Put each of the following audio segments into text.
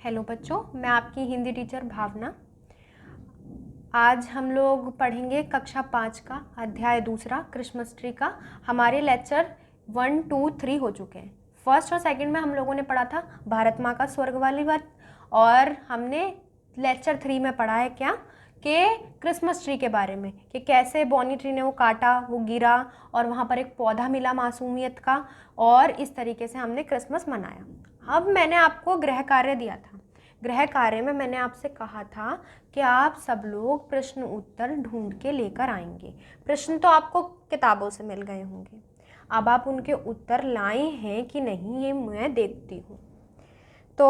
Hello बच्चों, मैं आपकी हिंदी टीचर भावना। आज हम लोग पढ़ेंगे कक्षा 5 का अध्याय दूसरा क्रिसमस ट्री का। हमारे लेक्चर 1, 2, 3 हो चुके हैं। फर्स्ट और सेकंड में हम लोगों ने पढ़ा था भारत माँ का स्वर्ग वाली बात, और हमने लेक्चर 3 में पढ़ा है क्या कि क्रिसमस ट्री के बारे में, कि कैसे बॉनी ट्री ने वो काटा, वो गिरा और वहाँ पर एक पौधा मिला मासूमियत का, और इस तरीके से हमने क्रिसमस मनाया। अब मैंने आपको गृह कार्य दिया था। गृह कार्य में मैंने आपसे कहा था कि आप सब लोग प्रश्न उत्तर ढूंढ के लेकर आएंगे। प्रश्न तो आपको किताबों से मिल गए होंगे, अब आप उनके उत्तर लाए हैं कि नहीं ये मैं देखती हूँ। तो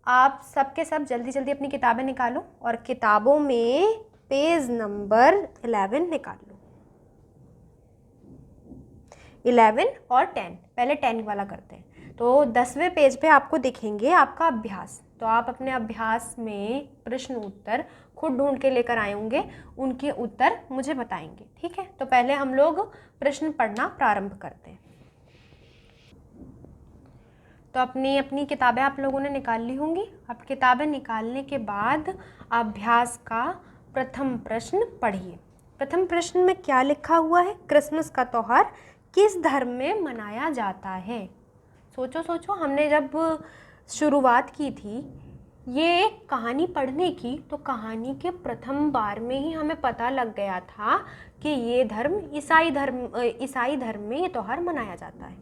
आप सबके सब जल्दी जल्दी अपनी किताबें निकालो और किताबों में पेज नंबर 11 निकाल लो। 11 और 10, पहले 10 वाला करते हैं। तो 10वें पेज पे आपको दिखेंगे आपका अभ्यास। तो आप अपने अभ्यास में प्रश्न उत्तर खुद ढूंढ के लेकर आए होंगे, उनके उत्तर मुझे बताएंगे, ठीक है। तो पहले हम लोग प्रश्न पढ़ना प्रारंभ करते हैं। तो अपनी अपनी किताबें आप लोगों ने निकाल ली होंगी। अब किताबें निकालने के बाद अभ्यास का प्रथम प्रश्न पढ़िए। प्रथम प्रश्न में क्या लिखा हुआ है? क्रिसमस का त्यौहार किस धर्म में मनाया जाता है? सोचो सोचो, हमने जब शुरुआत की थी ये कहानी पढ़ने की, तो कहानी के प्रथम बार में ही हमें पता लग गया था कि ये धर्म ईसाई धर्म में ये त्यौहार मनाया जाता है।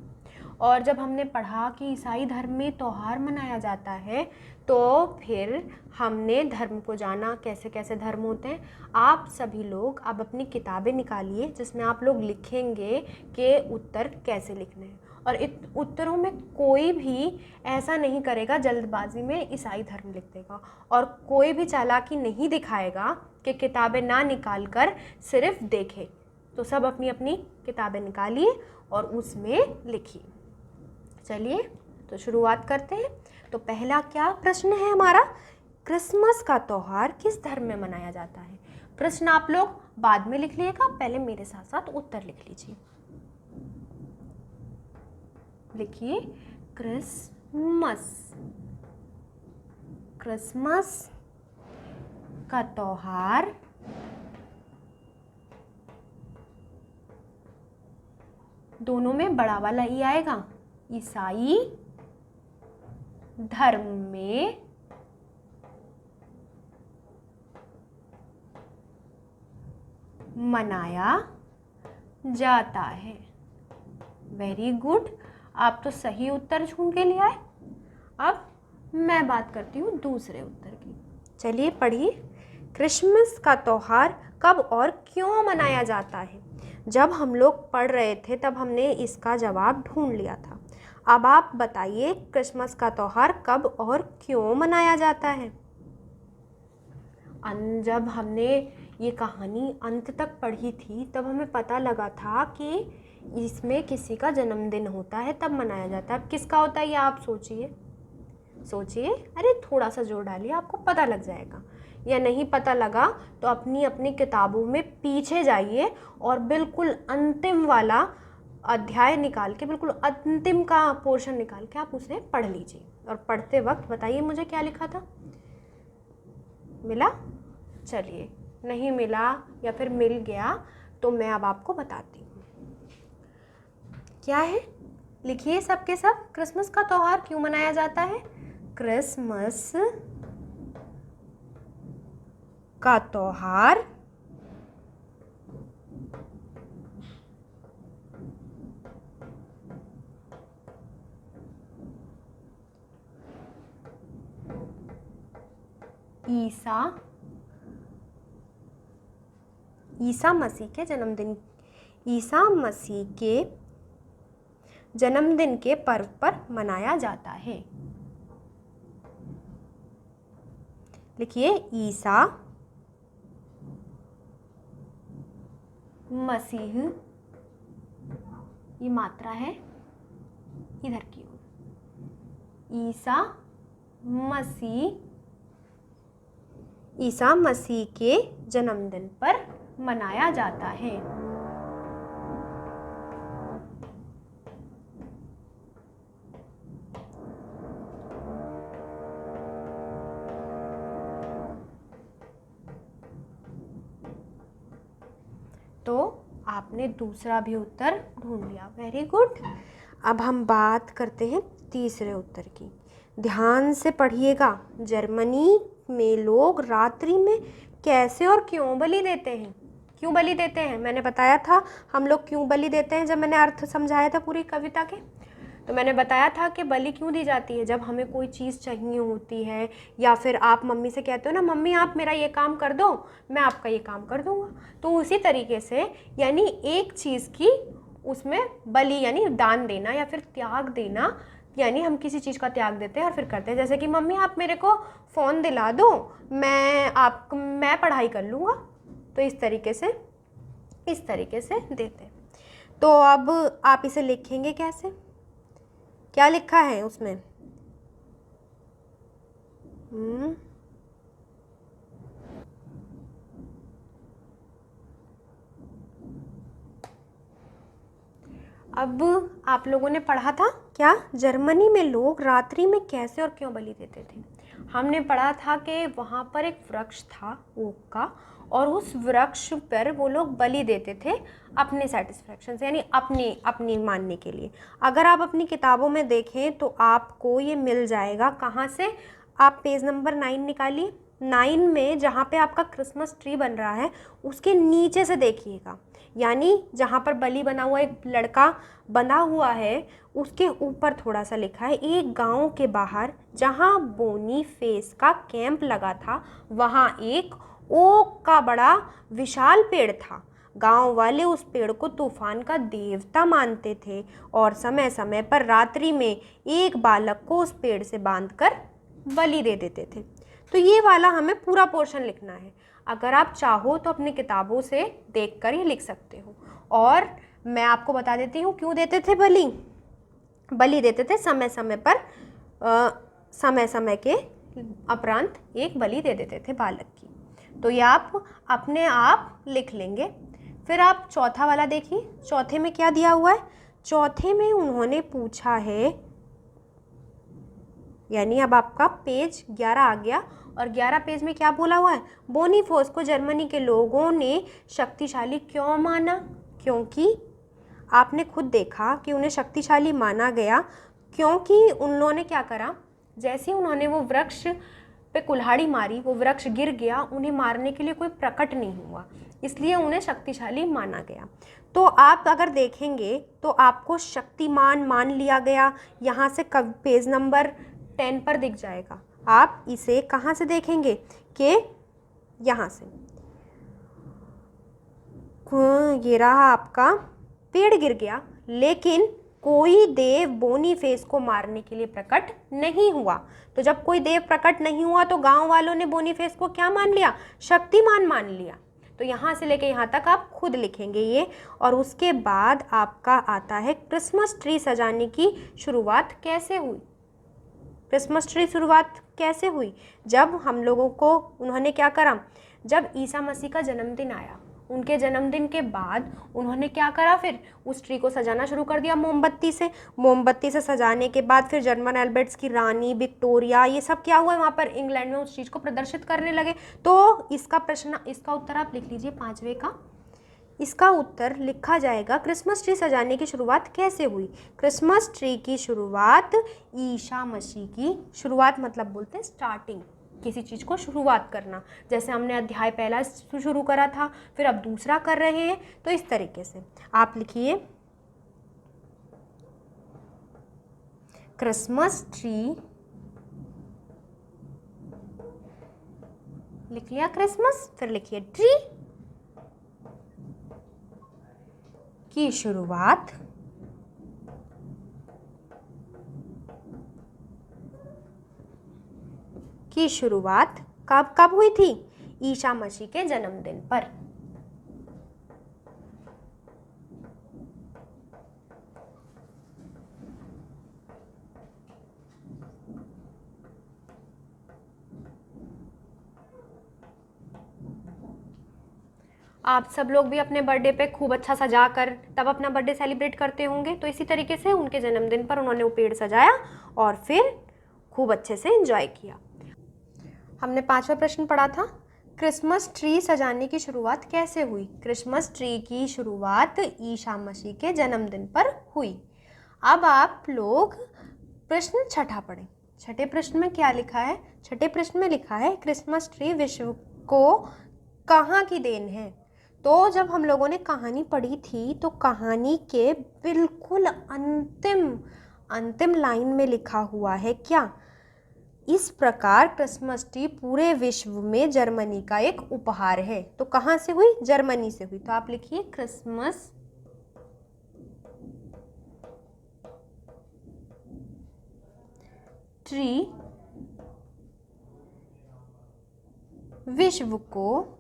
और जब हमने पढ़ा कि ईसाई धर्म में त्यौहार मनाया जाता है, तो फिर हमने धर्म को जाना, कैसे कैसे धर्म होते हैं। आप सभी लोग अब अपनी किताबें निकालिए जिसमें आप लोग लिखेंगे कि उत्तर कैसे लिखने हैं। और उत्तरों में कोई भी ऐसा नहीं करेगा जल्दबाजी में ईसाई धर्म लिख देगा, और कोई भी चालाकी नहीं दिखाएगा कि किताबें ना निकाल कर सिर्फ देखे। तो सब अपनी अपनी किताबें निकालिए और उसमें लिखिए। चलिए तो शुरुआत करते हैं। तो पहला क्या प्रश्न है हमारा? क्रिसमस का त्यौहार किस धर्म में मनाया जाता है? प्रश्न आप लोग बाद में लिख लीजिएगा, पहले मेरे साथ साथ उत्तर लिख लीजिए। लिखिए क्रिसमस। क्रिसमस का त्यौहार दोनों में बड़ा वाला ई आएगा, ईसाई धर्म में मनाया जाता है। वेरी गुड, आप तो सही उत्तर ढूंढ के ले आए। अब मैं बात करती हूँ दूसरे उत्तर की। चलिए पढ़िए। क्रिसमस का त्यौहार कब और क्यों मनाया जाता है? जब हम लोग पढ़ रहे थे तब हमने इसका जवाब ढूंढ लिया था। अब आप बताइए क्रिसमस का त्यौहार कब और क्यों मनाया जाता है? जब हमने ये कहानी अंत तक पढ़ी थी तब हमें पता लगा था कि इसमें किसी का जन्मदिन होता है तब मनाया जाता है। अब किसका होता है ये आप सोचिए सोचिए, अरे थोड़ा सा जोर डालिए, आपको पता लग जाएगा। या नहीं पता लगा तो अपनी अपनी किताबों में पीछे जाइए और बिल्कुल अंतिम वाला अध्याय निकाल के, बिल्कुल अंतिम का पोर्शन निकाल के आप उसे पढ़ लीजिए। और पढ़ते वक्त बताइए मुझे क्या लिखा था। मिला? चलिए, नहीं मिला या फिर मिल गया तो मैं अब आपको बताती हूँ क्या है। लिखिए सबके सब, क्रिसमस का त्यौहार क्यों मनाया जाता है? क्रिसमस का त्यौहार ईसा मसीह के जन्मदिन के पर्व पर मनाया जाता है। लिखिए ईसा मसीह, ये मात्रा है इधर की ओर। ईसा मसीह के जन्मदिन पर मनाया जाता है। तो आपने दूसरा भी उत्तर ढूंढ लिया, वेरी गुड। अब हम बात करते हैं तीसरे उत्तर की। ध्यान से पढ़िएगा। जर्मनी में लोग रात्रि में कैसे और क्यों बलि देते हैं? क्यों बलि देते हैं? मैंने बताया था हम लोग क्यों बलि देते हैं जब मैंने अर्थ समझाया था पूरी कविता के। तो मैंने बताया था कि बलि क्यों दी जाती है, जब हमें कोई चीज़ चाहिए होती है, या फिर आप मम्मी से कहते हो ना, मम्मी आप मेरा ये काम कर दो, मैं आपका ये काम कर दूंगा। तो उसी तरीके से यानी एक चीज़ की उसमें बलि यानी दान देना या फिर त्याग देना, यानी हम किसी चीज़ का त्याग देते हैं और फिर करते हैं। जैसे कि मम्मी आप मेरे को फ़ोन दिला दो, मैं पढ़ाई कर लूँगा। तो इस तरीके से देते हैं। तो अब आप इसे लिखेंगे कैसे? क्या लिखा है उसमें? अब आप लोगों ने पढ़ा था क्या? जर्मनी में लोग रात्रि में कैसे और क्यों बलि देते थे। हमने पढ़ा था कि वहाँ पर एक वृक्ष था ओक का, और उस वृक्ष पर वो लोग बलि देते थे अपने सेटिस्फैक्शन से, यानी अपनी मानने के लिए। अगर आप अपनी किताबों में देखें तो आपको ये मिल जाएगा। कहाँ से? आप पेज नंबर 9 निकालिए। 9 में जहाँ पे आपका क्रिसमस ट्री बन रहा है उसके नीचे से देखिएगा, यानी जहाँ पर बलि बना हुआ एक लड़का बना हुआ है उसके ऊपर थोड़ा सा लिखा है, एक गांव के बाहर जहाँ बोनीफेस का कैंप लगा था वहाँ एक ओक का बड़ा विशाल पेड़ था। गांव वाले उस पेड़ को तूफान का देवता मानते थे और समय समय पर रात्रि में एक बालक को उस पेड़ से बांधकर बलि दे देते थे। तो ये वाला हमें पूरा पोर्शन लिखना है। अगर आप चाहो तो अपनी किताबों से देखकर ये लिख सकते हो। और मैं आपको बता देती हूँ क्यों देते थे बलि देते थे समय समय पर, समय समय के उपरांत एक बलि दे देते थे बालक की। तो ये आप अपने आप लिख लेंगे। फिर आप चौथा वाला देखिए। चौथे में क्या दिया हुआ है? चौथे में उन्होंने पूछा है, यानी अब आपका पेज 11 आ गया, और 11 पेज में क्या बोला हुआ है? बोनीफेस को जर्मनी के लोगों ने शक्तिशाली क्यों माना? क्योंकि आपने खुद देखा कि उन्हें शक्तिशाली माना गया क्योंकि उन्होंने क्या करा, जैसे ही उन्होंने वो वृक्ष पे कुल्हाड़ी मारी, वो वृक्ष गिर गया, उन्हें मारने के लिए कोई प्रकट नहीं हुआ, इसलिए उन्हें शक्तिशाली माना गया। तो आप अगर देखेंगे तो आपको शक्तिमान मान लिया गया, यहाँ से पेज नंबर 10 पर दिख जाएगा। आप इसे कहाँ से देखेंगे कि यहाँ से, ये रहा आपका पेड़ गिर गया, लेकिन कोई देव बोनीफेस को मारने के लिए प्रकट नहीं हुआ। तो जब कोई देव प्रकट नहीं हुआ तो गांव वालों ने बोनीफेस को क्या मान लिया? शक्तिमान मान लिया। तो यहाँ से लेके यहाँ तक आप खुद लिखेंगे ये। और उसके बाद आपका आता है क्रिसमस ट्री सजाने की शुरुआत कैसे हुई। क्रिसमस ट्री शुरुआत कैसे हुई? जब हम लोगों को उन्होंने क्या करा, जब ईसा मसीह का जन्मदिन आया, उनके जन्मदिन के बाद उन्होंने क्या करा, फिर उस ट्री को सजाना शुरू कर दिया मोमबत्ती से सजाने के बाद फिर जर्मन एल्बर्ट्स की रानी विक्टोरिया, ये सब क्या हुआ वहाँ पर इंग्लैंड में उस चीज़ को प्रदर्शित करने लगे। तो इसका उत्तर आप लिख लीजिए 5वें का। इसका उत्तर लिखा जाएगा क्रिसमस ट्री सजाने की शुरुआत कैसे हुई। क्रिसमस ट्री की शुरुआत ईसा मसीह की शुरुआत मतलब बोलते हैं स्टार्टिंग, किसी चीज़ को शुरुआत करना। जैसे हमने अध्याय पहला शुरू करा था, फिर अब दूसरा कर रहे हैं, तो इस तरीके से आप लिखिए क्रिसमस ट्री, लिख लिया क्रिसमस, फिर लिखिए ट्री की शुरुआत कब हुई थी? ईसा मसीह के जन्मदिन पर। आप सब लोग भी अपने बर्थडे पे खूब अच्छा सजा कर तब अपना बर्थडे सेलिब्रेट करते होंगे। तो इसी तरीके से उनके जन्मदिन पर उन्होंने वो पेड़ सजाया और फिर खूब अच्छे से एंजॉय किया। हमने 5वां प्रश्न पढ़ा था, क्रिसमस ट्री सजाने की शुरुआत कैसे हुई? क्रिसमस ट्री की शुरुआत ईसा मसीह के जन्मदिन पर हुई। अब आप लोग प्रश्न छठा पढ़ें। छठे प्रश्न में क्या लिखा है? छठे प्रश्न में लिखा है क्रिसमस ट्री विश्व को कहाँ की देन है? तो जब हम लोगों ने कहानी पढ़ी थी तो कहानी के बिल्कुल अंतिम लाइन में लिखा हुआ है क्या? इस प्रकार क्रिसमस ट्री पूरे विश्व में जर्मनी का एक उपहार है। तो कहाँ से हुई? जर्मनी से हुई। तो आप लिखिए क्रिसमस ट्री विश्व को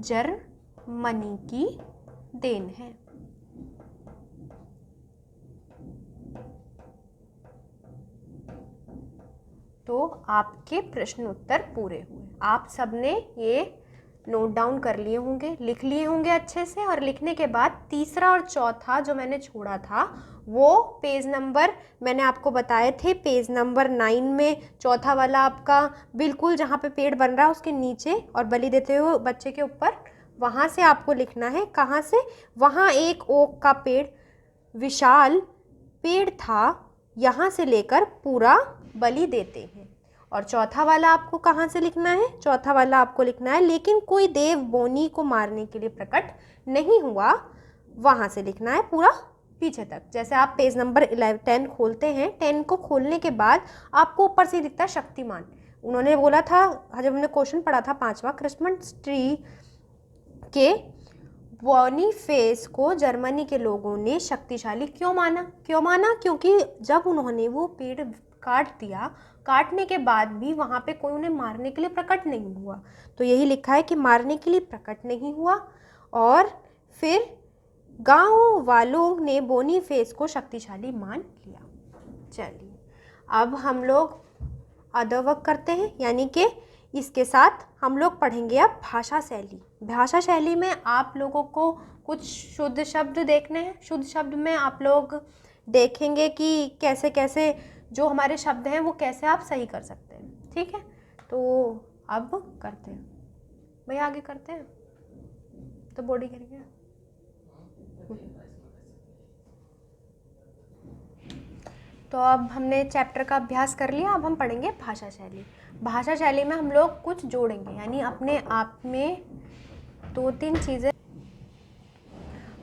जर्मनी की देन है। तो आपके प्रश्न उत्तर पूरे हुए। आप सबने ये नोट डाउन कर लिए होंगे, लिख लिए होंगे अच्छे से, और लिखने के बाद तीसरा और चौथा जो मैंने छोड़ा था वो पेज नंबर मैंने आपको बताए थे, पेज नंबर 9 में चौथा वाला आपका बिल्कुल जहाँ पे पेड़ बन रहा है उसके नीचे और बलि देते हुए बच्चे के ऊपर, वहाँ से आपको लिखना है। कहाँ से? वहाँ एक ओक का पेड़, विशाल पेड़ था, यहाँ से लेकर पूरा बलि देते हैं। और चौथा वाला आपको कहाँ से लिखना है? चौथा वाला आपको लिखना है लेकिन कोई देव बोनी को मारने के लिए प्रकट नहीं हुआ, वहाँ से लिखना है पूरा पीछे तक। जैसे आप पेज नंबर 10 खोलते हैं, 10 को खोलने के बाद आपको ऊपर से दिखता है शक्तिमान। उन्होंने बोला था, जब हमने क्वेश्चन पढ़ा था 5वां, क्रिसमस ट्री के बोनीफेस को जर्मनी के लोगों ने शक्तिशाली क्यों माना? क्योंकि जब उन्होंने वो पेड़ काट दिया, काटने के बाद भी वहाँ पे कोई उन्हें मारने के लिए प्रकट नहीं हुआ। तो यही लिखा है कि मारने के लिए प्रकट नहीं हुआ। और फिर गांव वालों ने बोनीफेस को शक्तिशाली मान लिया। चलिए अब हम लोग अदर वर्क करते हैं, यानी कि इसके साथ हम लोग पढ़ेंगे अब भाषा शैली। भाषा शैली में आप लोगों को कुछ शुद्ध शब्द देखने हैं। शुद्ध शब्द में आप लोग देखेंगे कि कैसे कैसे जो हमारे शब्द हैं वो कैसे आप सही कर सकते हैं। ठीक है, तो अब करते हैं भैया, आगे करते हैं तो बॉडी करेंगे। तो अब हमने चैप्टर का अभ्यास कर लिया, अब हम पढ़ेंगे भाषा शैली। भाषा शैली में हम लोग कुछ जोड़ेंगे, यानी अपने आप में 2-3 चीज़ें।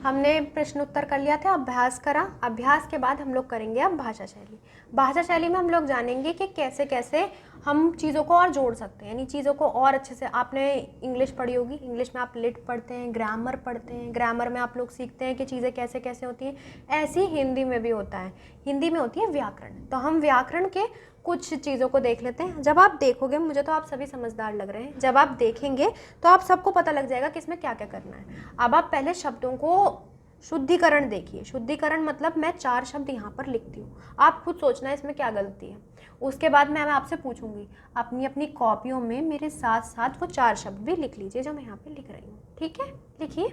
हमने प्रश्न उत्तर कर लिया था, अभ्यास करा, अभ्यास के बाद हम लोग करेंगे अब भाषा शैली। भाषा शैली में हम लोग जानेंगे कि कैसे कैसे हम चीज़ों को और जोड़ सकते हैं, यानी चीज़ों को और अच्छे से। आपने इंग्लिश पढ़ी होगी, इंग्लिश में आप लिट पढ़ते हैं, ग्रामर पढ़ते हैं, ग्रामर में आप लोग सीखते हैं कि चीज़ें कैसे कैसे होती हैं। ऐसे ही हिंदी में भी होता है, हिंदी में होती है व्याकरण। तो हम व्याकरण के कुछ चीज़ों को देख लेते हैं। जब आप देखोगे, मुझे तो आप सभी समझदार लग रहे हैं, जब आप देखेंगे तो आप सबको पता लग जाएगा कि इसमें क्या क्या करना है। अब आप पहले शब्दों को शुद्धिकरण देखिए। शुद्धिकरण मतलब मैं 4 शब्द यहाँ पर लिखती हूँ, आप खुद सोचना है इसमें क्या गलती है। उसके बाद मैं आपसे पूछूंगी, अपनी अपनी कॉपियों में मेरे साथ साथ वो 4 शब्द भी लिख लीजिए जो मैं यहाँ पे लिख रही हूँ। ठीक है, लिखिए।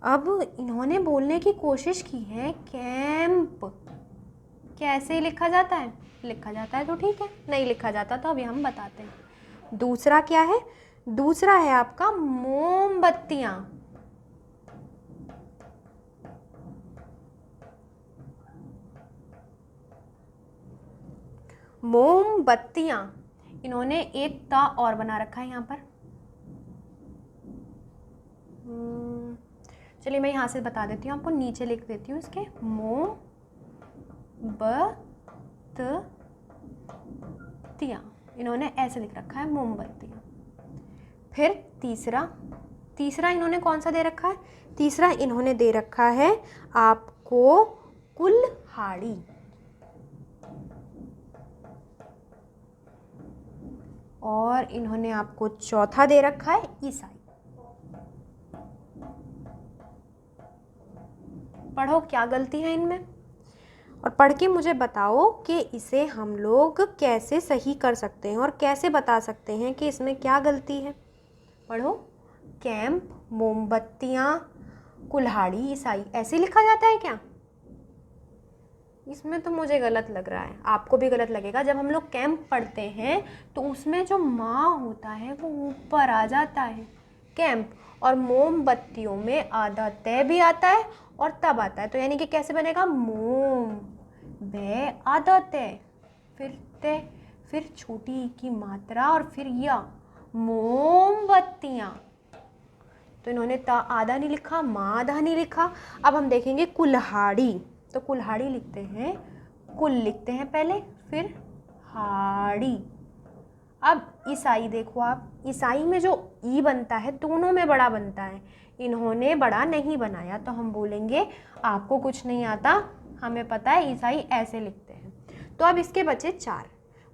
अब इन्होंने बोलने की कोशिश की है कैंप। कैसे लिखा जाता है? लिखा जाता है तो ठीक है, नहीं लिखा जाता तो अभी हम बताते हैं। दूसरा क्या है? दूसरा है आपका मोमबत्तियाँ। मोमबत्तियाँ, इन्होंने एक ता और बना रखा है यहाँ पर। चलिए मैं यहाँ से बता देती हूँ आपको, नीचे लिख देती हूँ इसके, मोमबत्तियाँ, इन्होंने ऐसे लिख रखा है मोमबत्तियाँ। फिर तीसरा इन्होंने कौन सा दे रखा है? तीसरा इन्होंने दे रखा है आपको कुल्हाड़ी। और इन्होंने आपको चौथा दे रखा है ईसाई। पढ़ो क्या गलती है इनमें, और पढ़ के मुझे बताओ कि इसे हम लोग कैसे सही कर सकते हैं और कैसे बता सकते हैं कि इसमें क्या गलती है। पढ़ो, कैंप, मोमबत्तियाँ, कुल्हाड़ी, ईसाई, ऐसे लिखा जाता है क्या? इसमें तो मुझे गलत लग रहा है, आपको भी गलत लगेगा। जब हम लोग कैंप पढ़ते हैं तो उसमें जो माँ होता है वो ऊपर आ जाता है, कैंप, और मोमबत्तियों में आधा तय भी आता है और तब आता है। तो यानी कि कैसे बनेगा? मोम, बे, आधा तय, फिर तय, फिर छोटी की मात्रा और फिर या, मोमबत्तियाँ। तो इन्होंने ता आधा नहीं लिखा, माँ आधा नहीं लिखा। अब हम देखेंगे कुल्हाड़ी, तो कुल्हाड़ी लिखते हैं, कुल लिखते हैं पहले, फिर हाड़ी। अब ईसाई देखो आप, ईसाई में जो ई बनता है दोनों में बड़ा बनता है, इन्होंने बड़ा नहीं बनाया, तो हम बोलेंगे आपको कुछ नहीं आता, हमें पता है ईसाई ऐसे लिखते हैं। तो अब इसके बचे 4,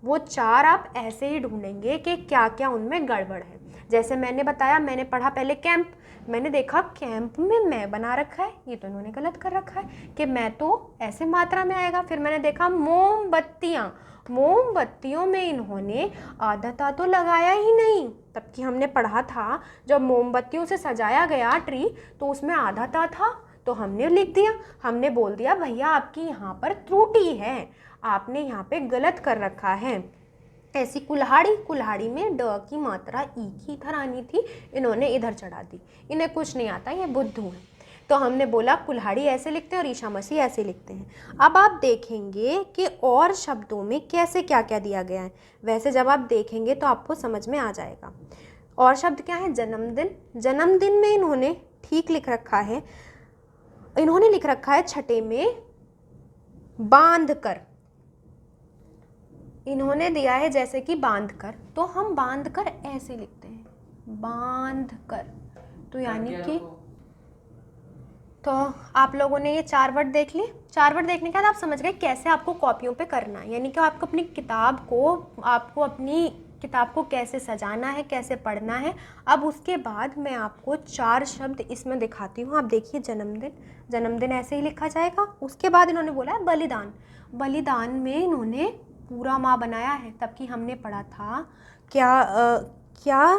वो 4 आप ऐसे ही ढूंढेंगे कि क्या क्या उनमें गड़बड़ है। जैसे मैंने बताया, मैंने पढ़ा पहले कैंप, मैंने देखा कैंप में मैं बना रखा है, ये तो इन्होंने गलत कर रखा है कि मैं तो ऐसे मात्रा में आएगा। फिर मैंने देखा मोमबत्तियाँ, मोमबत्तियों में इन्होंने आधा ता तो लगाया ही नहीं, तब कि हमने पढ़ा था जब मोमबत्तियों से सजाया गया ट्री तो उसमें आधा ता था, तो हमने लिख दिया, हमने बोल दिया भैया आपकी यहाँ पर त्रुटि है, आपने यहाँ पे गलत कर रखा है। ऐसी कुल्हाड़ी, कुल्हाड़ी में ड की मात्रा ई की इधर आनी थी, इन्होंने इधर चढ़ा दी, इन्हें कुछ नहीं आता, ये बुद्धू है। तो हमने बोला कुल्हाड़ी ऐसे लिखते हैं और ईशा मसीह ऐसे लिखते हैं। अब आप देखेंगे कि और शब्दों में कैसे क्या क्या दिया गया है, वैसे जब आप देखेंगे तो आपको समझ में आ जाएगा। और शब्द क्या है? जन्मदिन, जन्मदिन में इन्होंने ठीक लिख रखा है, इन्होंने लिख रखा है छठे में बांध कर, इन्होंने दिया है जैसे कि बांध कर, तो हम बांध कर ऐसे लिखते हैं, बांध कर। तो यानी कि तो आप लोगों ने ये 4 वर्ड देख लिए। 4 वर्ड देखने के बाद आप समझ गए कैसे आपको कॉपियों पे करना है, यानी कि आपको अपनी किताब को कैसे सजाना है, कैसे पढ़ना है। अब उसके बाद मैं आपको 4 शब्द इसमें दिखाती हूँ। आप देखिए, जन्मदिन, जन्मदिन ऐसे ही लिखा जाएगा। उसके बाद इन्होंने बोला है बलिदान, बलिदान में इन्होंने पूरा माँ बनाया है, तब कि हमने पढ़ा था क्या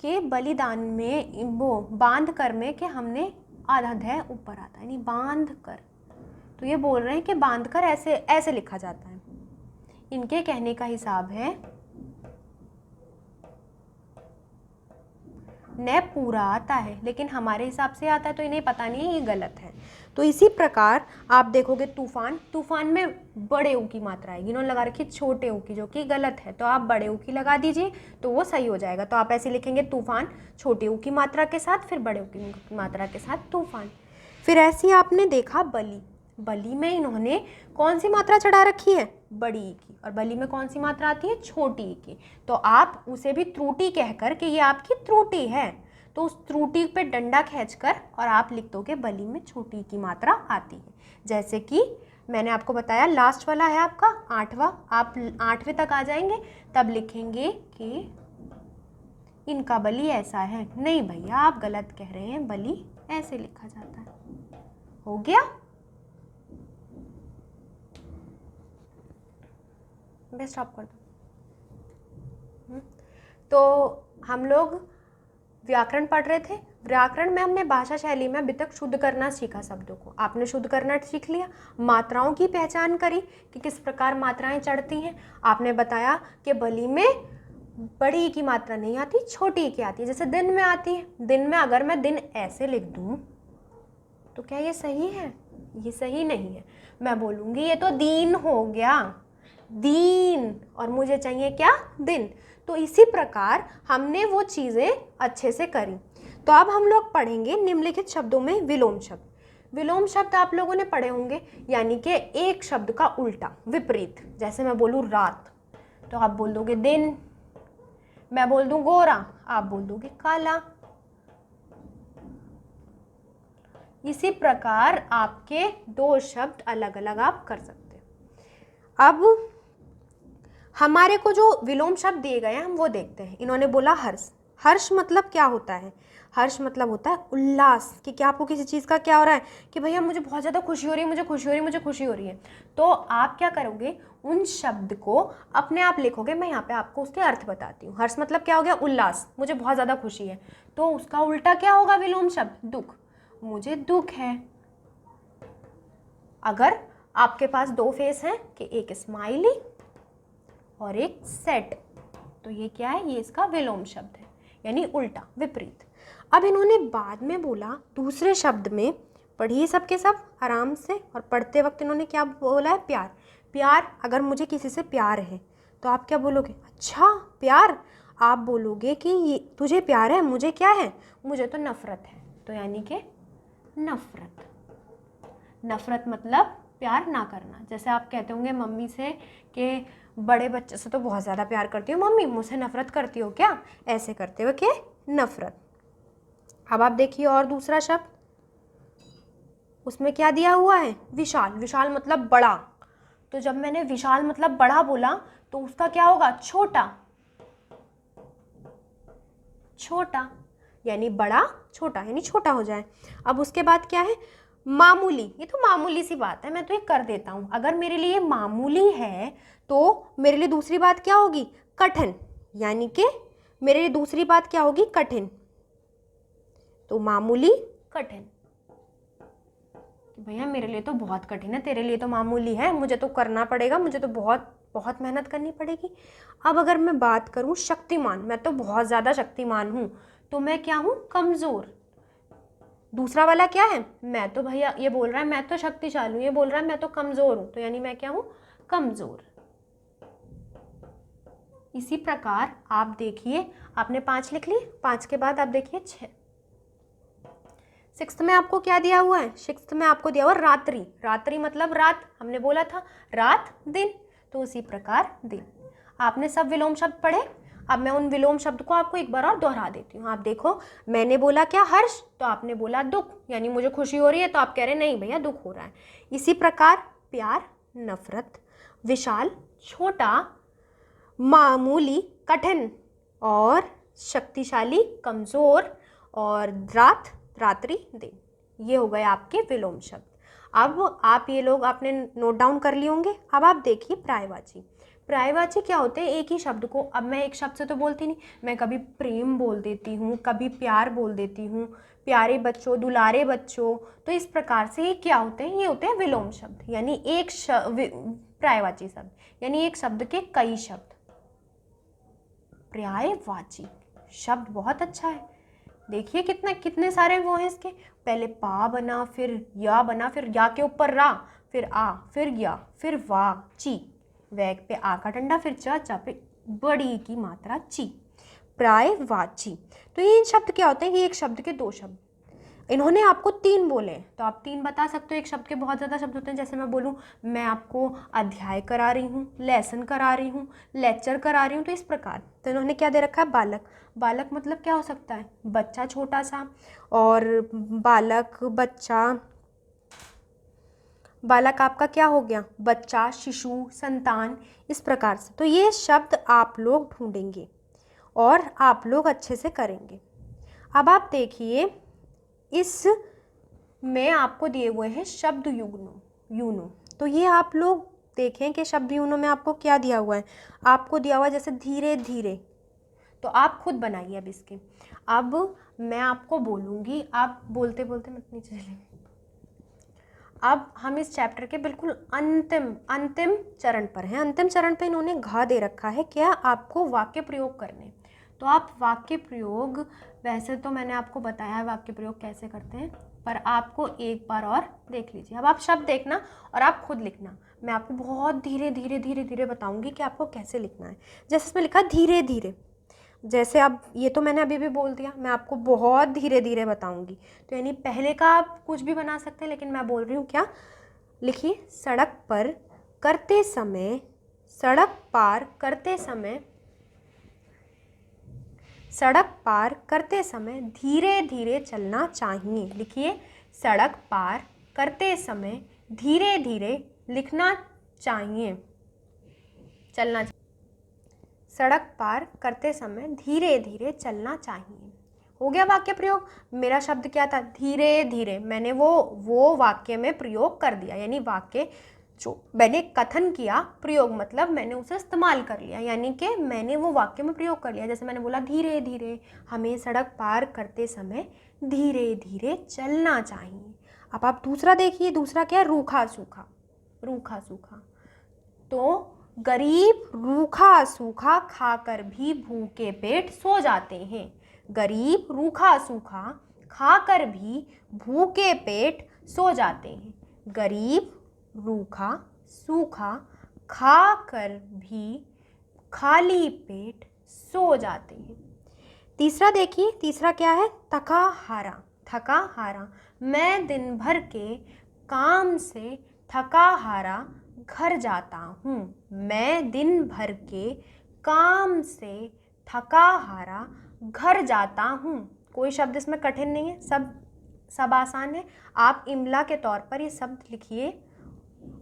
कि बलिदान में वो बांध कर में कि हमने आधा ध ऊपर आता है, यानी बांध कर। तो ये बोल रहे हैं कि बांध कर ऐसे लिखा जाता है। इनके कहने का हिसाब है न पूरा आता है, लेकिन हमारे हिसाब से आता है, तो इन्हें पता नहीं है, ये गलत है। तो इसी प्रकार आप देखोगे तूफान, तूफान में बड़े ऊ की मात्रा आएगी, इन्होंने लगा रखी छोटे ऊ की, जो कि गलत है, तो आप बड़े ऊ की लगा दीजिए तो वो सही हो जाएगा। तो आप ऐसे लिखेंगे तूफान छोटे ऊ की मात्रा के साथ, फिर बड़े ऊ की मात्रा के साथ तूफान। फिर ऐसे ही आपने देखा बलि, बलि में इन्होंने कौन सी मात्रा चढ़ा रखी है? बड़ी ई की, और बलि में कौन सी मात्रा आती है? छोटी ई की। तो आप उसे भी त्रुटि कहकर कि ये आपकी त्रुटि है, तो उस त्रुटि पे डंडा खींचकर और आप लिख दोगे बलि में छोटी की मात्रा आती है। जैसे कि मैंने आपको बताया, लास्ट वाला है आपका 8वां, आप 8वें तक आ जाएंगे तब लिखेंगे कि इनका बलि ऐसा है। नहीं भैया, आप गलत कह रहे हैं, बलि ऐसे लिखा जाता है। हो गया? मैं स्टॉप कर दूँ। तो हम लोग व्याकरण पढ़ रहे थे। व्याकरण में हमने भाषा शैली में अभी तक शुद्ध करना सीखा शब्दों को, आपने शुद्ध करना सीख लिया। मात्राओं की पहचान करी कि किस प्रकार मात्राएं चढ़ती हैं। आपने बताया कि बलि में बड़ी की मात्रा नहीं आती, छोटी की आती है, जैसे दिन में आती है। दिन में अगर मैं दिन ऐसे लिख दूं तो क्या ये सही है? ये सही नहीं है। मैं बोलूँगी ये तो दीन हो गया, दीन, और मुझे चाहिए क्या? दिन। तो इसी प्रकार हमने वो चीज़ें अच्छे से करी। तो अब हम लोग पढ़ेंगे निम्नलिखित शब्दों में विलोम शब्द। विलोम शब्द आप लोगों ने पढ़े होंगे, यानी कि एक शब्द का उल्टा, विपरीत। जैसे मैं बोलूँ रात तो आप बोल दोगे दिन, मैं बोल दूँ गोरा आप बोल दोगे काला। इसी प्रकार आपके 2 शब्द अलग अलग आप कर सकते हैं। अब हमारे को जो विलोम शब्द दिए गए हैं हम वो देखते हैं। इन्होंने बोला हर्ष, हर्ष मतलब क्या होता है? हर्ष मतलब होता है उल्लास, कि क्या आपको किसी चीज़ का क्या हो रहा है कि भैया मुझे बहुत ज़्यादा खुशी हो रही है, मुझे खुशी हो रही है, मुझे खुशी हो रही है। तो आप क्या करोगे, उन शब्द को अपने आप लिखोगे। मैं यहाँ पे आपको उसके अर्थ बताती हूँ। हर्ष मतलब क्या हो गया? उल्लास, मुझे बहुत ज़्यादा खुशी है। तो उसका उल्टा क्या होगा विलोम शब्द? दुख। मुझे दुख है। अगर आपके पास दो फेस हैं कि एक स्माइली और एक सैड, तो ये क्या है, ये इसका विलोम शब्द है, यानी उल्टा, विपरीत। अब इन्होंने बाद में बोला दूसरे शब्द में, पढ़िए सबके सब आराम से, और पढ़ते वक्त इन्होंने क्या बोला है, प्यार। प्यार, अगर मुझे किसी से प्यार है तो आप क्या बोलोगे, अच्छा प्यार। आप बोलोगे कि ये तुझे प्यार है, मुझे क्या है, मुझे तो नफ़रत है। तो यानी कि नफ़रत। नफ़रत मतलब प्यार ना करना। जैसे आप कहते होंगे मम्मी से कि बड़े बच्चे से तो बहुत ज़्यादा प्यार करती हो मम्मी, मुझसे नफ़रत करती हो क्या, ऐसे करते हुए कि नफ़रत। अब आप देखिए और दूसरा शब्द, उसमें क्या दिया हुआ है, विशाल। विशाल मतलब बड़ा। तो जब मैंने विशाल मतलब बड़ा बोला तो उसका क्या होगा, छोटा। छोटा यानी बड़ा, छोटा यानी छोटा हो जाए। अब उसके बाद क्या है, मामूली। ये तो मामूली सी बात है, मैं तो ये कर देता हूँ। अगर मेरे लिए मामूली है तो मेरे लिए दूसरी बात क्या होगी, कठिन। यानी कि मेरे लिए दूसरी बात क्या होगी, कठिन। तो मामूली, कठिन। भैया मेरे लिए तो बहुत कठिन है, तेरे लिए तो मामूली है, मुझे तो करना पड़ेगा, मुझे तो बहुत बहुत मेहनत करनी पड़ेगी। अब अगर मैं बात करूं शक्तिमान, मैं तो बहुत ज़्यादा शक्तिमान हूं, तो मैं क्या हूं, कमज़ोर। दूसरा वाला क्या है, मैं तो भैया, ये बोल रहा है मैं तो शक्तिशाली हूँ, ये बोल रहा है मैं तो कमज़ोर हूँ, तो यानी मैं क्या हूँ, कमज़ोर। इसी प्रकार आप देखिए, आपने 5 लिख ली, 5 के बाद आप देखिए 6। 6th में आपको क्या दिया हुआ है, 6th में आपको दिया हुआ रात्रि। रात्रि मतलब रात, हमने बोला था रात दिन, तो उसी प्रकार दिन। आपने सब विलोम शब्द पढ़े। अब मैं उन विलोम शब्द को आपको एक बार और दोहरा देती हूँ। आप देखो, मैंने बोला क्या, हर्ष, तो आपने बोला दुख, यानी मुझे खुशी हो रही है, तो आप कह रहे नहीं भैया दुख हो रहा है। इसी प्रकार प्यार, नफरत, विशाल, छोटा, मामूली, कठिन, और शक्तिशाली, कमज़ोर, और रात, रात्रि, दिन, ये हो गए आपके विलोम शब्द। अब आप ये लोग आपने नोट डाउन कर लिए होंगे। अब आप देखिए पर्यायवाची। पर्यायवाची क्या होते हैं, एक ही शब्द को, अब मैं एक शब्द से तो बोलती नहीं, मैं कभी प्रेम बोल देती हूँ, कभी प्यार बोल देती हूँ, प्यारे बच्चों, दुलारे बच्चों। तो इस प्रकार से ये क्या होते हैं, ये होते हैं विलोम शब्द, यानी एक पर्यायवाची शब्द, यानी एक शब्द के कई शब्द। पर्यायवाची शब्द बहुत अच्छा है। देखिए कितने सारे वो हैं इसके, पहले पा बना, फिर या बना, फिर या के ऊपर रा, फिर आ, फिर या, फिर वा, ची, वैग पे आ का डंडा, फिर चा पे बड़ी की मात्रा ची। पर्यायवाची। तो ये शब्द क्या होते हैं, ये एक शब्द के दो शब्द। इन्होंने आपको 3 बोले, तो आप 3 बता सकते हो। एक शब्द के बहुत ज़्यादा शब्द होते हैं, जैसे मैं बोलूँ मैं आपको अध्याय करा रही हूँ, लेसन करा रही हूँ, लेक्चर करा रही हूँ, तो इस प्रकार। तो इन्होंने क्या दे रखा है, बालक। बालक मतलब क्या हो सकता है, बच्चा छोटा सा, और बालक, बच्चा, बालक आपका क्या हो गया, बच्चा, शिशु, संतान, इस प्रकार से। तो ये शब्द आप लोग ढूंढेंगे और आप लोग अच्छे से करेंगे। अब आप देखिए, इस में आपको दिए हुए हैं शब्द यूनो। तो ये आप लोग देखें कि शब्द यूनो में आपको क्या दिया हुआ है। आपको दिया हुआ है जैसे धीरे धीरे, तो आप खुद बनाइए। अब इसके, अब मैं आपको बोलूँगी, आप बोलते बोलते मत नीचे चलेंगे। अब हम इस चैप्टर के बिल्कुल अंतिम चरण पर हैं। अंतिम चरण पे इन्होंने घ दे रखा है, क्या आपको वाक्य प्रयोग करने। तो आप वाक्य प्रयोग, वैसे तो मैंने आपको बताया है वाक्य प्रयोग कैसे करते हैं, पर आपको एक बार और देख लीजिए। अब आप शब्द देखना और आप खुद लिखना। मैं आपको बहुत धीरे धीरे धीरे धीरे बताऊंगी कि आपको कैसे लिखना है। जैसे इसमें लिखा धीरे धीरे, जैसे अब ये तो मैंने अभी भी बोल दिया, मैं आपको बहुत धीरे धीरे बताऊंगी। तो यानी पहले का आप कुछ भी बना सकते हैं, लेकिन मैं बोल रही हूँ क्या, लिखिए सड़क पर करते समय, सड़क पार करते समय, सड़क पार करते समय धीरे धीरे चलना चाहिए। लिखिए सड़क पार करते समय धीरे धीरे लिखना चाहिए, चलना चाहिए। सड़क पार करते समय धीरे धीरे चलना चाहिए। हो गया वाक्य प्रयोग। मेरा शब्द क्या था, धीरे धीरे, मैंने वो वाक्य में प्रयोग कर दिया, यानी वाक्य जो मैंने कथन किया, प्रयोग मतलब मैंने उसे इस्तेमाल कर लिया, यानी कि मैंने वो वाक्य में प्रयोग कर लिया। जैसे मैंने बोला धीरे धीरे, हमें सड़क पार करते समय धीरे धीरे चलना चाहिए। अब आप दूसरा देखिए, दूसरा क्या है, रूखा सूखा। रूखा सूखा, तो गरीब रूखा सूखा खाकर भी भूखे पेट सो जाते हैं। गरीब रूखा सूखा खाकर भी भूखे पेट सो जाते हैं। गरीब रूखा सूखा खाकर भी खाली पेट सो जाते हैं। तीसरा देखिए, तीसरा क्या है, थका हारा। थका हारा, मैं दिन भर के काम से थका हारा घर जाता हूँ। मैं दिन भर के काम से थका हारा घर जाता हूँ। कोई शब्द इसमें कठिन नहीं है, सब आसान है। आप इमला के तौर पर ये शब्द लिखिए।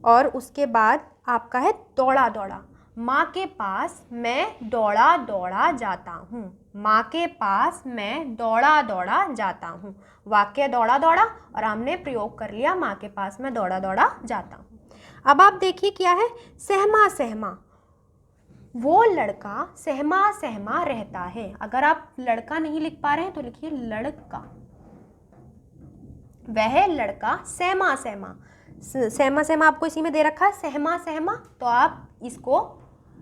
और उसके बाद आपका है दौड़ा दौड़ा। माँ के पास मैं दौड़ा दौड़ा जाता हूँ। माँ के पास मैं दौड़ा दौड़ा जाता हूँ। वाक्य दौड़ा दौड़ा और हमने प्रयोग कर लिया माँ के पास मैं दौड़ा दौड़ा जाता हूँ। अब आप देखिए क्या है, सहमा सहमा। वो लड़का सहमा सहमा रहता है। अगर आप लड़का नहीं लिख पा रहे हैं तो लिखिए लड़का। वह लड़का सहमा सहमा। सहमा सहमा आपको इसी में दे रखा है, सहमा सहमा, तो आप इसको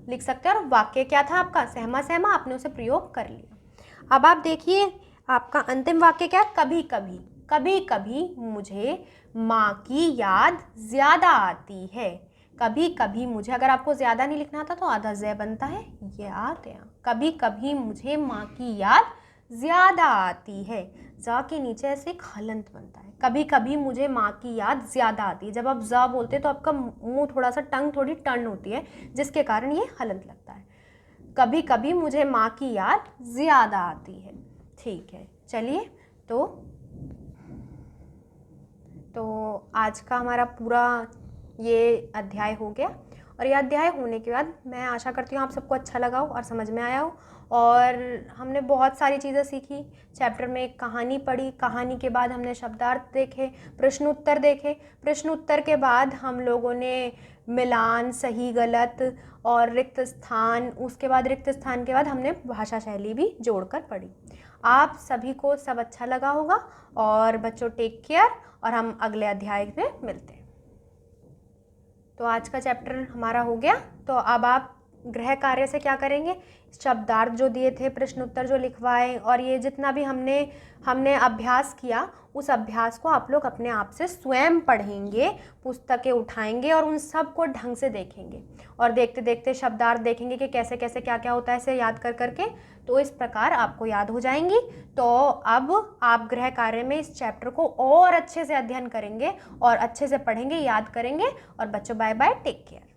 लिख सकते हैं। और वाक्य क्या था आपका, सहमा सहमा, आपने उसे प्रयोग कर लिया। अब आप देखिए आपका अंतिम वाक्य क्या है, कभी कभी। कभी कभी मुझे माँ की याद ज़्यादा आती है। कभी कभी मुझे, अगर आपको ज़्यादा नहीं लिखना था तो आधा ज़य बनता है, याद है। कभी कभी मुझे माँ की याद ज़्यादा आती है। ज़ा के नीचे ऐसे एक हलंत बनता है। कभी कभी मुझे माँ की याद ज़्यादा आती है। जब आप ज़ा बोलते हैं तो आपका मुंह थोड़ा सा, टंग थोड़ी टर्न होती है, जिसके कारण ये हलंत लगता है। कभी कभी मुझे माँ की याद ज़्यादा आती है। ठीक है, चलिए तो आज का हमारा पूरा ये अध्याय हो गया। और ये अध्याय होने के बाद मैं आशा करती हूँ आप सबको अच्छा लगा हो और समझ में आया हो। और हमने बहुत सारी चीज़ें सीखी। चैप्टर में एक कहानी पढ़ी, कहानी के बाद हमने शब्दार्थ देखे, प्रश्न उत्तर देखे, प्रश्न उत्तर के बाद हम लोगों ने मिलान, सही गलत और रिक्त स्थान, उसके बाद रिक्त स्थान के बाद हमने भाषा शैली भी जोड़कर पढ़ी। आप सभी को सब अच्छा लगा होगा। और बच्चों टेक केयर, और हम अगले अध्याय में मिलते हैं। तो आज का चैप्टर हमारा हो गया। तो अब आप गृह कार्य से क्या करेंगे, शब्दार्थ जो दिए थे, प्रश्न उत्तर जो लिखवाए, और ये जितना भी हमने अभ्यास किया, उस अभ्यास को आप लोग अपने आप से स्वयं पढ़ेंगे, पुस्तकें उठाएंगे और उन सब को ढंग से देखेंगे। और देखते देखते शब्दार्थ देखेंगे कि कैसे कैसे क्या क्या होता है, इसे याद कर करके, तो इस प्रकार आपको याद हो जाएंगी। तो अब आप गृह कार्य में इस चैप्टर को और अच्छे से अध्ययन करेंगे और अच्छे से पढ़ेंगे, याद करेंगे। और बच्चों बाय बाय, टेक केयर।